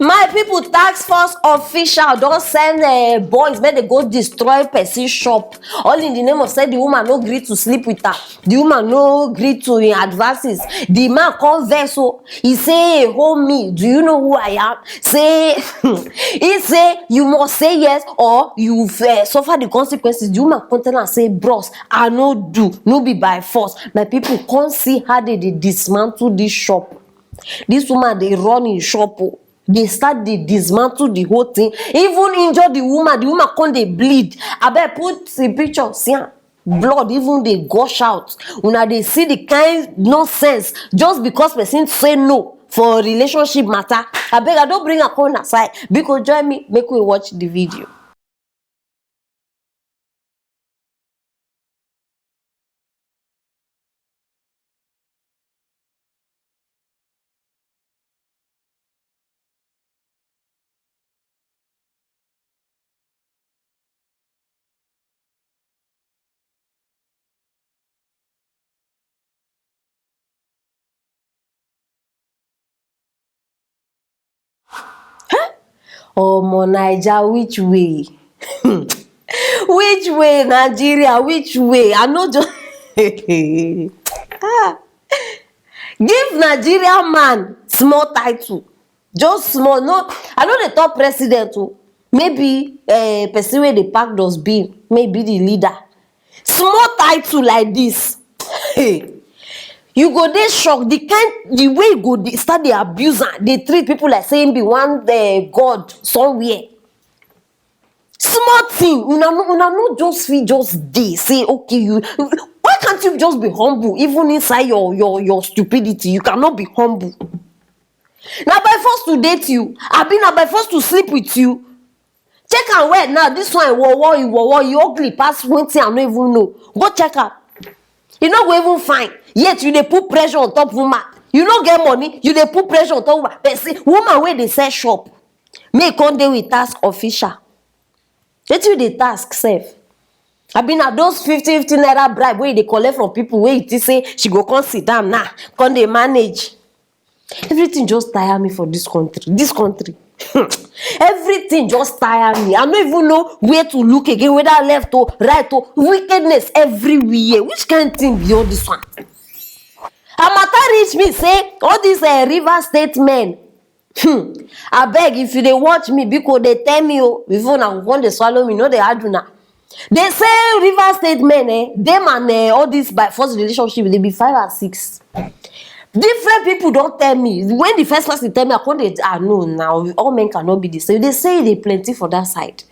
My people, task force official don't send boys make they go destroy person shop. All in the name of say the woman no agree to sleep with her. The woman no agree to in advances. The man come vex so he say, hey, hold me. Do you know who I am? Say he say you must say yes or you suffer the consequences. The woman come tell and say, bros, I no do, no be by force. My people can't see how they dismantle this shop. This woman they run in shop. They start they dismantle the whole thing, even injure the woman come they bleed. I bet put the picture, see blood even they gush out. Una they see the kind nonsense just because person say no for relationship matter. I beg I don't bring a corner aside because join me, make we watch the video. Oh, Naija, which way? Which way, Nigeria? Which way? I know just give Nigeria man small title, just small. No, I know the top president. Maybe person where the park does be, maybe the leader. Small title like this. You go dey shock the way you go start the abuse and they treat people like saying be one god somewhere. Small thing, una no just feel just dey say okay you. Why can't you just be humble even inside your stupidity? You cannot be humble. Now by force to date you, I been now by force to sleep with you. Check and wait now. This one you ugly pass one thing I don't even know. Go check out. You no go even fine. Yet you dey put pressure on top woman. You no get money, you dey put pressure on top woman. But see, woman wey dey sell shop, make come dey with task official. Wetin you dey task sef? I been at those 50 naira bribe wey dey collect from people wey you say she go come sit down now, come dey manage. Everything just tire me for this country. This country. Everything just tire me. I don't even know where to look again, whether left or right or wickedness everywhere. Which kind of thing be all this one? Amata reach me say all these River State men. I beg if you dey watch me because they tell me before now when they swallow me, no they do now. They say River State men, them and all this by force relationship they be 5 and 6. Different people don't tell me. When the first person tell me, I know now all men cannot be the same. They say they plenty for that side.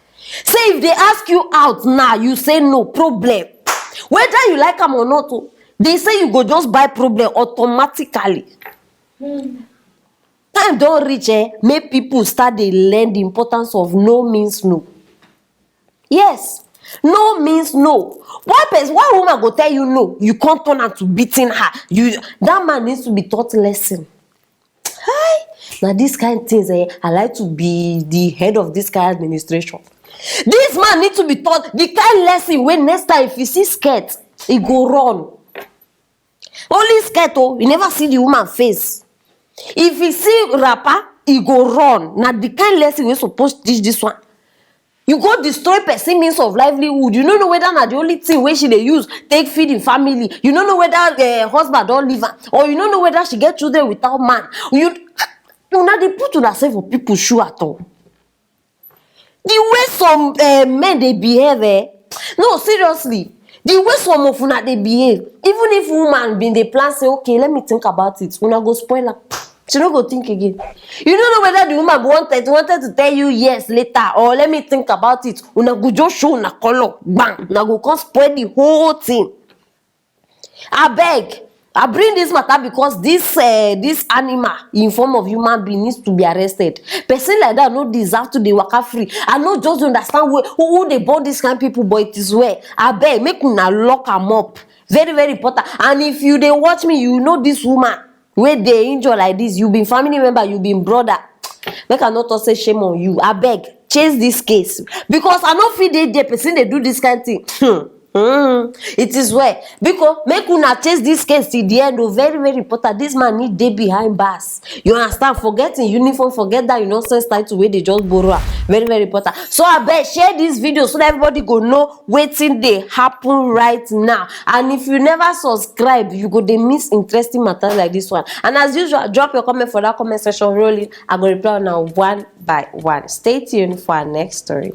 Say if they ask you out now, you say no problem. Whether you like them or not, they say you go just buy problem automatically. Time don't reach, make people start to learn the importance of no means no. Yes. No means no. Why woman go tell you no? You can't turn out to beating her. That man needs to be taught lesson. Hi. Now this kind of things, I like to be the head of this kind of administration. This man needs to be taught the kind of lesson when next time if you see skirt, he go run. Only skirt, you never see the woman face. If you see rapper, he go run. Now the kind of lesson we're supposed to teach this one. You go destroy person means of livelihood. You don't know whether na the only thing where she they use take feed in family. You don't know whether husband don't leave her, or you don't know whether she get children without man. You not they put to herself for people shoe at all. The way some men they behave, no seriously. The way some of una they behave, even if woman been the plan say okay, let me think about it. Una go spoil her. She don't go think again. You don't know whether the woman wanted to tell you yes later or let me think about it. Una go just show una color, bang. Una go come spoil the whole thing. I beg. I bring this matter because this animal in form of human being needs to be arrested. Person like that no deserve to be waka free. I no just understand who they born this kind of people, but it is where I beg make una lock them up. Very very important. And if you they watch me, you know this woman. Where they injure like this, you been family member, you been brother. Make I not say shame on you. I beg, chase this case because I don't feel they person they do this kind of thing. It is well, because make una chase this case till the end. Oh, very very important. This man need dey behind bars, you understand? Forget im uniform, forget that nonsense title wey dey just borrow am. Very very important. So abeg share this video so that everybody go know wetin dey happen right now. And if you never subscribe, you go dey miss interesting matters like this one. And as usual, drop your comment for that comment section. Rolling, I go reply now one by one. Stay tuned for our next story.